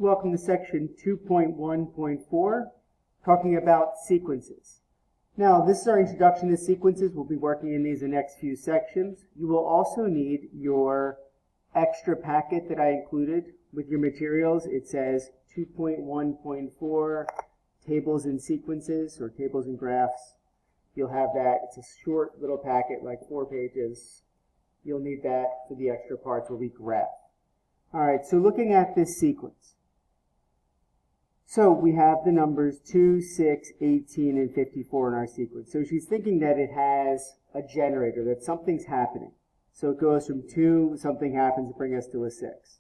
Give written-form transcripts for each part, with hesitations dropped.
Welcome to section 2.1.4, talking about sequences. Now, this is our introduction to sequences. We'll be working in these in the next few sections. You will also need your extra packet that I included with your materials. It says 2.1.4, tables and sequences, or tables and graphs. You'll have that. It's a short little packet, like 4 pages. You'll need that for the extra parts where we graph. All right, so looking at this sequence. So we have the numbers 2, 6, 18, and 54 in our sequence. So she's thinking that it has a generator, that something's happening. So it goes from 2, something happens to bring us to a 6.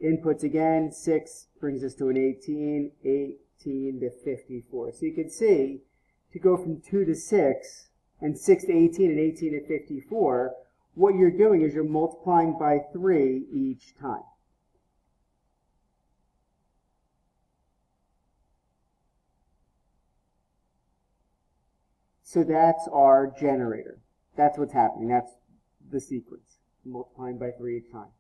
Inputs again, 6 brings us to an 18, 18 to 54. So you can see, to go from 2 to 6, and 6 to 18, and 18 to 54, what you're doing is you're multiplying by 3 each time. So that's our generator. That's what's happening. That's the sequence, multiplying by 3 each time.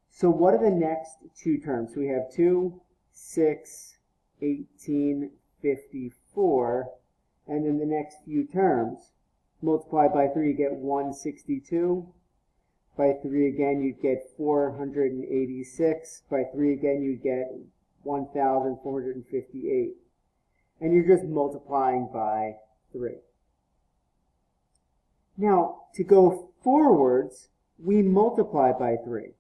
So what are the next 2 terms? We have 2, 6, 18, 54, and then the next few terms, multiply by 3, you get 162. By 3 again, you get 486. By 3 again, you get 1,458. And you're just multiplying by 3. Now, to go forwards, we multiply by 3.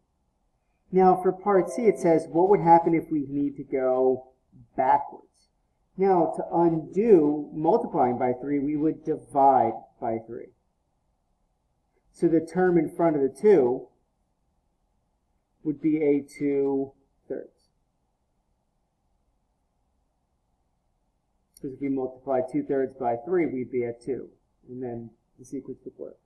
Now, for part C, it says, what would happen if we need to go backwards? Now, to undo multiplying by 3, we would divide by 3. So the term in front of the 2 would be a 2/3. Because if we multiply 2/3 by 3, we'd be at 2. And then the sequence would work.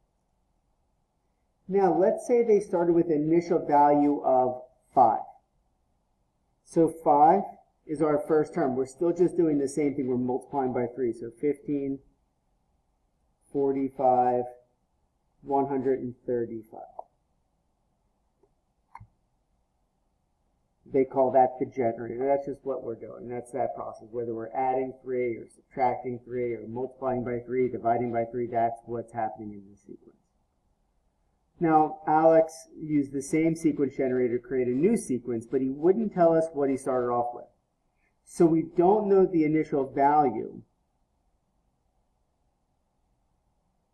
Now, let's say they started with an initial value of 5. So 5 is our first term. We're still just doing the same thing. We're multiplying by 3. So 15, 45, 135. They call that the generator. That's just what we're doing. That's that process. Whether we're adding 3 or subtracting 3 or multiplying by 3, dividing by 3, that's what's happening in the sequence. Now, Alex used the same sequence generator to create a new sequence, but he wouldn't tell us what he started off with. So we don't know the initial value.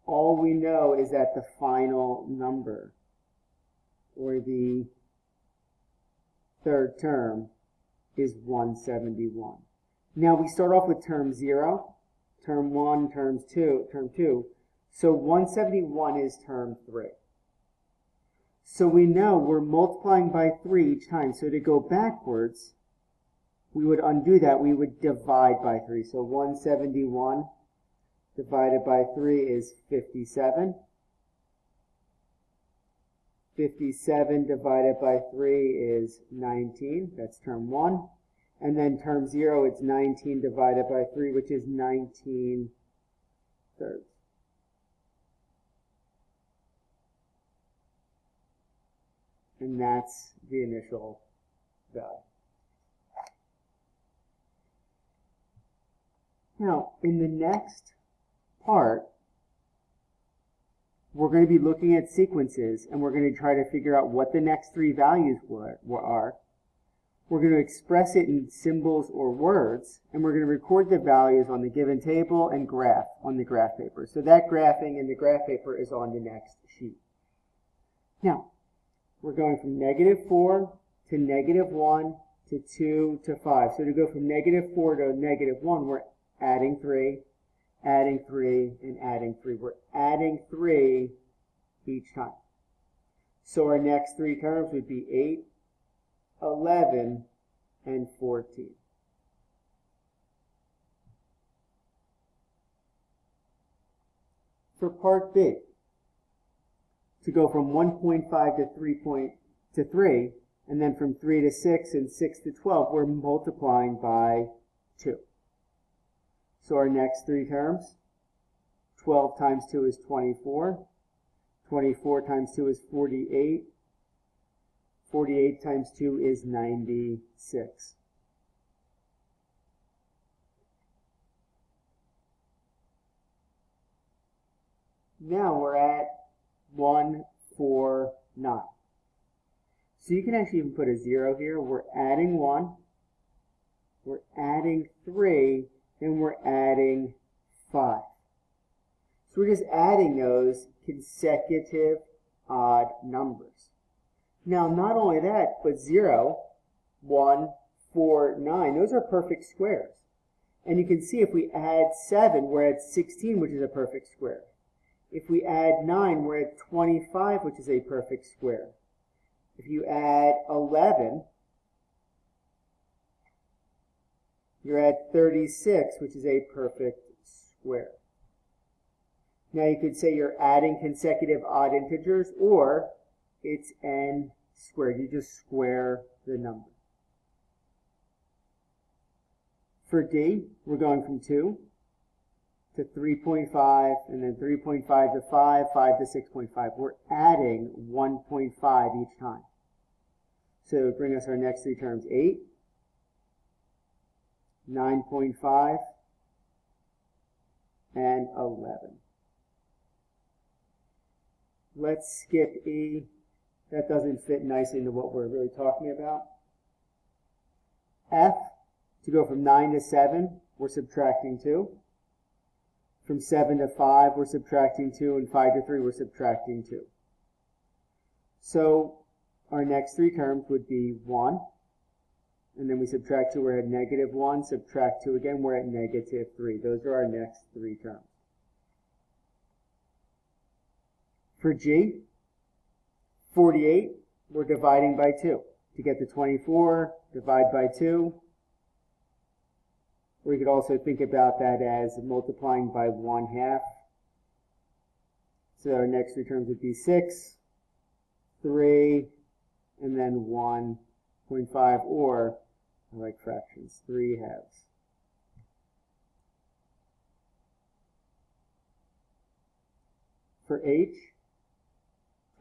All we know is that the final number, or the third term, is 171. Now we start off with term 0, term 1, term 2. So 171 is term 3. So we know we're multiplying by 3 each time. So to go backwards, we would undo that. We would divide by 3. So 171 divided by 3 is 57. 57 divided by 3 is 19. That's term 1. And then term 0, it's 19 divided by 3, which is 19/3. And that's the initial value. Now, in the next part, we're going to be looking at sequences, and we're going to try to figure out what the next 3 values are. We're going to express it in symbols or words, and we're going to record the values on the given table and graph on the graph paper. So that graphing in the graph paper is on the next sheet. Now, we're going from -4 to -1 to 2 to 5. So to go from -4 to -1, we're adding 3, adding 3, and adding 3. We're adding 3 each time. So our next 3 terms would be 8, 11, and 14. For part B, to go from 1.5 to 3, and then from 3 to 6 and 6 to 12, we're multiplying by 2. So our next 3 terms, 12 times 2 is 24. 24 times 2 is 48. 48 times 2 is 96. Now we're at 1, 4, 9. So you can actually even put a 0 here. We're adding 1, we're adding 3, and we're adding 5. So we're just adding those consecutive odd numbers. Now, not only that, but 0, 1, 4, 9, those are perfect squares. And you can see if we add 7, we're at 16, which is a perfect square. If we add 9, we're at 25, which is a perfect square. If you add 11, you're at 36, which is a perfect square. Now you could say you're adding consecutive odd integers, or it's n squared. You just square the number. For D, we're going from 2 to 3.5, and then 3.5 to 5, 5 to 6.5. We're adding 1.5 each time. So bring us our next three terms, 8, 9.5, and 11. Let's skip E. That doesn't fit nicely into what we're really talking about. F, to go from 9 to 7, we're subtracting 2. From 7 to 5, we're subtracting 2, and 5 to 3, we're subtracting 2. So our next three terms would be 1, and then we subtract 2, we're at negative 1, subtract 2 again, we're at negative 3. Those are our next three terms. For G, 48, we're dividing by 2. To get to 24, divide by 2. Or you could also think about that as multiplying by 1/2. So our next three terms would be 6, 3, and then 1.5, or, I like fractions, 3/2. For H,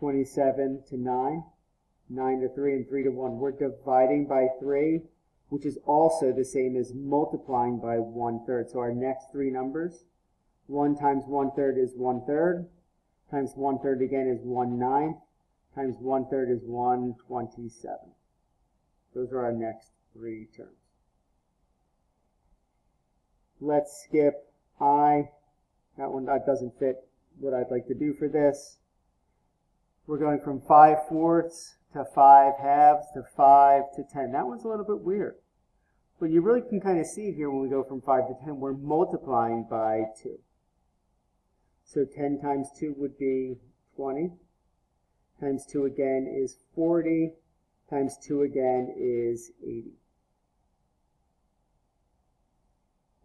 27 to 9, 9 to 3, and 3 to 1. We're dividing by 3, which is also the same as multiplying by 1/3. So our next three numbers, 1 times 1/3 is 1/3, times 1/3 again is 1/9, times 1/3 is 1/27. Those are our next three terms. Let's skip I. That doesn't fit what I'd like to do for this. We're going from 5/4 to 5/2 to 5 to 10. That one's a little bit weird. But you really can kind of see here when we go from 5 to 10, we're multiplying by 2. So 10 times 2 would be 20. Times 2 again is 40. Times 2 again is 80.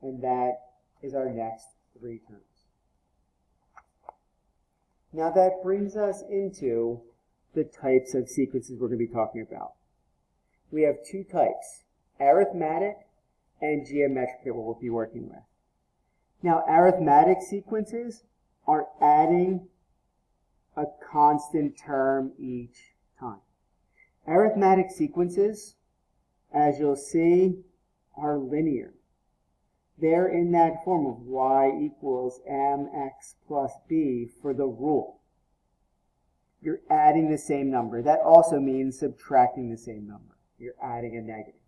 And that is our next three terms. Now that brings us into the types of sequences we're going to be talking about. We have two types, arithmetic and geometric, that we'll be working with. Now arithmetic sequences are adding a constant term each time. Arithmetic sequences, as you'll see, are linear. They're in that form of y equals mx plus b for the rule. You're adding the same number. That also means subtracting the same number. You're adding a negative.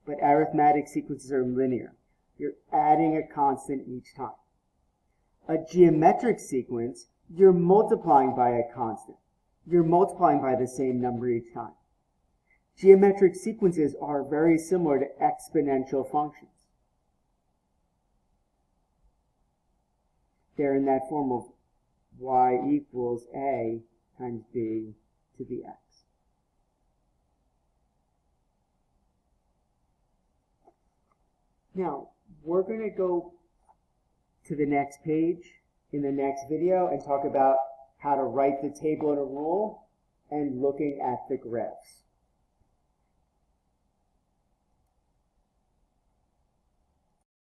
But arithmetic sequences are linear. You're adding a constant each time. A geometric sequence, you're multiplying by a constant. You're multiplying by the same number each time. Geometric sequences are very similar to exponential functions. They're in that form of y equals a times b to the x. Now, we're going to go to the next page in the next video and talk about how to write the table in a rule and looking at the graphs.